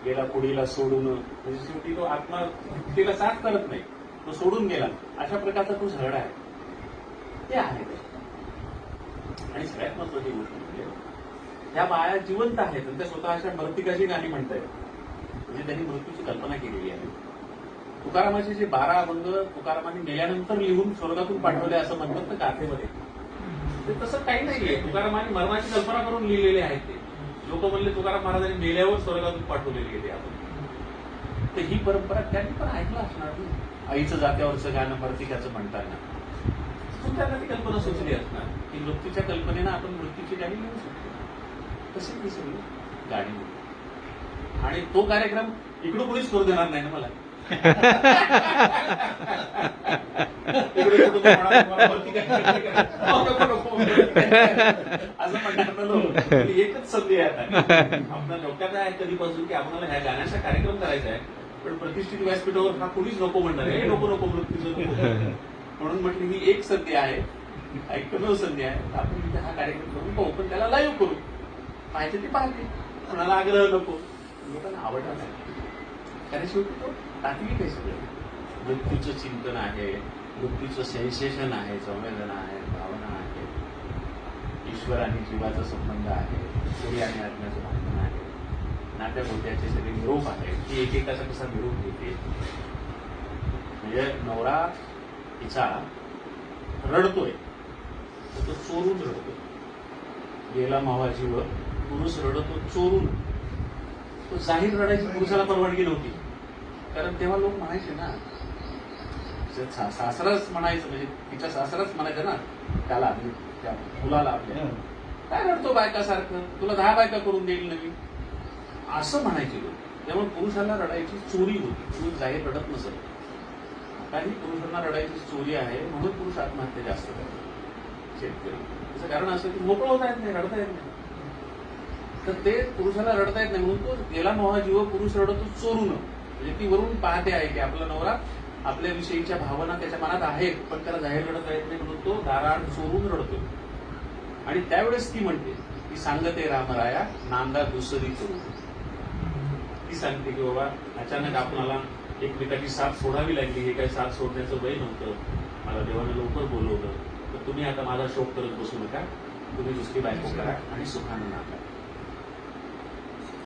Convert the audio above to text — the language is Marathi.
गेला पुढीला सोडून, म्हणजे शेवटी तो आत्महत्येला साथ करत नाही, तो सोडून गेला, अशा प्रकारचा तो झगडा आहे. ते आहे आणि सगळ्यात महत्वाची गोष्ट म्हणजे त्या बाया जिवंत आहेत आणि त्या स्वतःच्या मृतिकाची गाणी म्हणतायत, म्हणजे त्यांनी मृत्यूची कल्पना केलेली आहे. तुकारामाचे जे 12 अभंग तुकारामांनी मेल्यानंतर लिहून स्वर्गातून पाठवले असं म्हणतात ना गाथेमध्ये, ते तसं काही नाहीये. तुकारामांनी मरणाची कल्पना करून लिहिलेले आहेत ते. लोक म्हणले तुकाराम महाराजांनी मेल्यावर स्वर्गातून पाठवलेले गेले आपण. तर ही परंपरा त्यांनी पण ऐकलं असणार ना, आईचं जात्यावरचं गाणं मर्तिकाचं म्हणताना. तिथून त्यांना ती कल्पना सुचली असणार की मृत्यूच्या कल्पनेनं आपण मृत्यूची गाणी लिहू शकतो. तशी ती सगळी गाणी. आणि तो कार्यक्रम इकडं कोणीच करू देणार नाही ना मला. असं म्हणणार लोक. एकच संधी आहे आता. आपल्या डोक्यात आहे कधीपासून की आपल्याला ह्या गाण्याचा कार्यक्रम करायचा आहे, पण प्रतिष्ठित व्यासपीठावर हा कोणीच नको म्हणणार आहे, नको नको मृत्यूचं नको. म्हणून म्हटलं ही एक संधी आहे, एकमेव संधी आहे, आपण इथे हा कार्यक्रम करून पाहू, पण त्याला लाईव्ह करू. पाहिजे ती पाहते, कोणाला आग्रह नको, लोकांना आवडणार नाही. कारण शेवटी तो तात्विक आहे सगळं. मृत्यूचं चिंतन आहे, मृत्यूचं सेन्सेशन आहे, संवेदना आहे, भावना आहे, ईश्वर आणि जीवाचा संबंध आहे, सूर्य आणि आत्म्याचं भांडण आहे, नात्या गोत्याचे सगळे निरोप आहे, ती एकेकाचा कसा निरोप घेते. म्हणजे नवरा तिचा रडतोय तर तो चोरून रडतोय. गेला मावा जीव, पुरुष रडतो चोरून. तो जाहीर रडायची पुरुषाला परवानगी नव्हती, कारण तेव्हा लोक म्हणायचे ना, सासराच म्हणायचं, म्हणजे तिच्या सासराच म्हणायचं ना त्याला, त्या मुलाला आपल्या, काय रडतो बायकासारखं, तुला 10 बायका करून देईल नवीन, असं म्हणायचे लोक. त्यामुळे पुरुषाला रडायची चोरी होती, पुरुष जाहीर रडत नसत. काही पुरुषांना रडायची चोरी आहे, म्हणून पुरुष आत्महत्या जास्त करतात शेतकरी. त्याचं कारण असं की मोकळं होता येत नाही, रडता येत नाही. तर ते पुरुषाला रडता येत नाही म्हणून तो गेला मोहा जीव पुरुष रडतो चोरून. म्हणजे ती वरून पाहते आहे की आपला नवरा आपल्याविषयीच्या भावना त्याच्या मनात आहेत, पण त्याला जाहीर रडता येत नाही, म्हणून तो दाराआड चोरून रडतो. आणि त्यावेळेस ती म्हणते की सांगते रामराया नांदा दुसरी चोरून. ती सांगते की बाबा अचानक आपल्याला एकमेकाची साथ सोडावी लागली, हे काही साथ सोडण्याचं वय नव्हतं, मला देवानं लवकर बोलवलं, तर तुम्ही आता माझा शोक करत बसू नका, तुम्ही दुसरी बायको करा आणि सुखानं नाका.